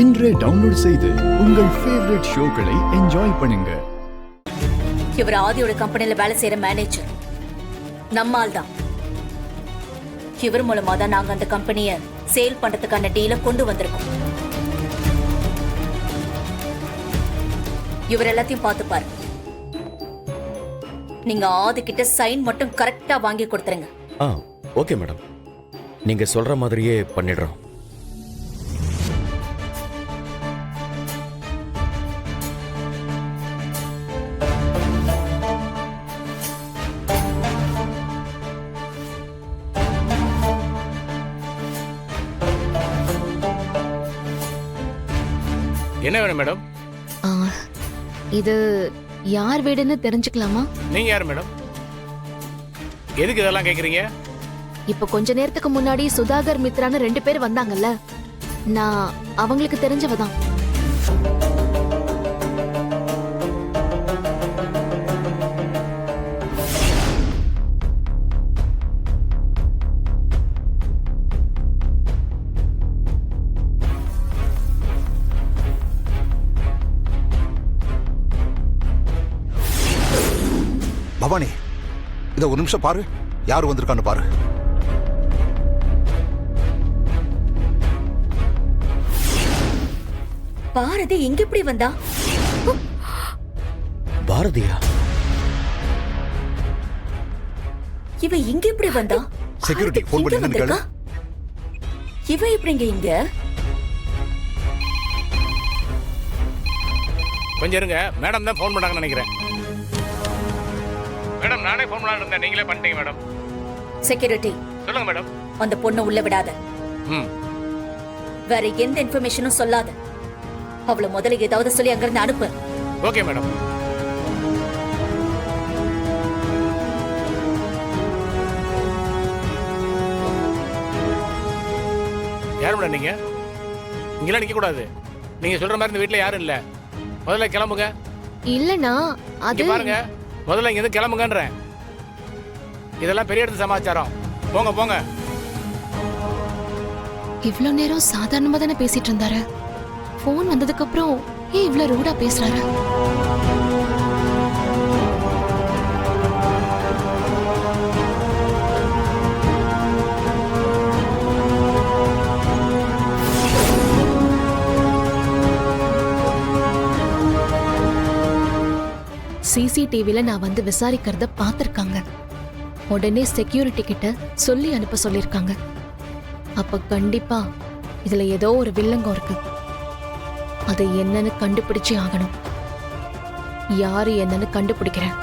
இன்றே டவுன்லோட் செய்து உங்கள் ஃபேவரட் ஷோக்களை என்ஜாய் பண்ணுங்க. இவர் ஆதியோட கம்பெனில வேலை செய்யற மேனேஜர், நம்ம ஆள் தான். இவர் மூலமா தான் நாங்க அந்த கம்பெனியை சேல் பண்றதுக்கான டீலை கொண்டு வந்திருக்கோம். இவர் எல்லாத்தையும் பார்த்துப்பாரு. நீங்க ஆதி கிட்ட சைன் மட்டும் கரெக்டா வாங்கி கொடுத்துருங்க. ஓகே மேடம், நீங்க சொல்ற மாதிரியே பண்ணிடுறோம். என்ன வேணும் மேடம்? இது யார் வீடுன்னு தெரிஞ்சுக்கலாமா? நீங்க யார் மேடம்? எதுக்கு இதெல்லாம் கேக்குறீங்க? இப்ப கொஞ்ச நேரத்துக்கு முன்னாடி சுதாகர் மித்ரான்னு 2 பேர் வந்தாங்கல்ல, நான் அவங்களுக்கு தெரிஞ்சவ தான். பவானி, இத ஒரு நிமிஷம் பாரு, யாரு வந்திருக்கான்னு பாரு. பாரதி எங்க இப்படி வந்தா? பாரதியா? இவ இங்க இப்படி வந்தா? செக்யூரிட்டி போன் பண்ணி என்னன்னு கேளு. இவ எப்படிங்க இங்க? கொஞ்சம் இருங்க, மேடம் தான் ஃபோன் பண்ணாங்கன்னு நினைக்கிறேன். மேடம், நானே ஃபோன் பண்ணலாம்னு இருந்தேன், நீங்களே பண்ணிட்டீங்க மேடம். செக்யூரிட்டி சொல்லுங்க மேடம். அந்த பொண்ணை உள்ள விடாத. வேற எந்த இன்ஃபர்மேஷனும் சொல்லாத. அவளை முதல்ல ஏதாவது சொல்லி அங்கிருந்து அனுப்பு. Okay madam. யார் மேடம் நீங்க? இங்கெல்லாம் நிக்க கூடாது. நீங்க சொல்ற மாதிரி இந்த வீட்டுல யாரும் இல்ல. முதல்ல கிளம்புங்க. இல்லனா அது பாருங்க, முதல்ல இங்க இருந்து கிளம்புங்கன்றேன். இதெல்லாம் பெரிய இடத்து சமாச்சாரம். போங்க போங்க. இவ்ளோ நேரம் சாதாரணமா தானே பேசிட்டு இருந்தாரு. போன் வந்ததுக்கு அப்புறம் ஏன் இவ்ளோ ரூடா பேசுறாரு? சிசிடிவில நான் வந்து விசாரிக்கிறத பாத்திருக்காங்க. உடனே செக்யூரிட்டி கிட்ட சொல்லி அனுப்ப சொல்லிருக்காங்க. அப்ப கண்டிப்பா இதுல ஏதோ ஒரு வில்லங்கம் இருக்கு. அது என்னன்னு கண்டுபிடிச்சே ஆகணும். யாரு என்னன்னு கண்டுபிடிக்கிறேன்.